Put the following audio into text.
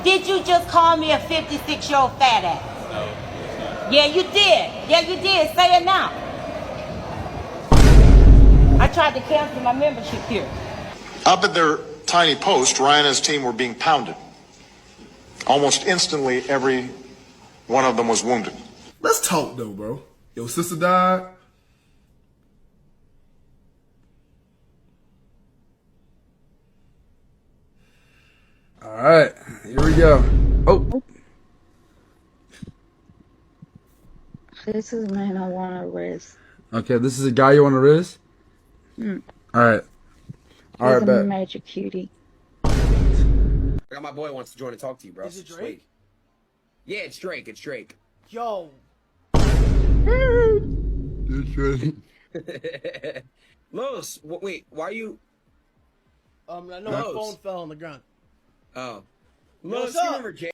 Did you just call me a 56-year-old fat ass? No. Yeah, you did. Yeah, you did. Say it now. I tried to cancel my membership here. Up at their tiny post, Ryan and his team were being pounded. Almost instantly, every one of them was wounded. Let's talk though, bro. Your sister died. All right, here we go. Oh, This is man I want to risk. okay. This is a guy you want to risk. All right. All right, He's a bet. major cutie. I got my boy wants to join and talk to you, bro. Is it Drake? Sweet. Yeah, it's Drake. It's Drake. Yo. Los, wait, why are you? I know my Rose. phone fell on the ground. Oh, Yo, Los, what's you up? remember Jay?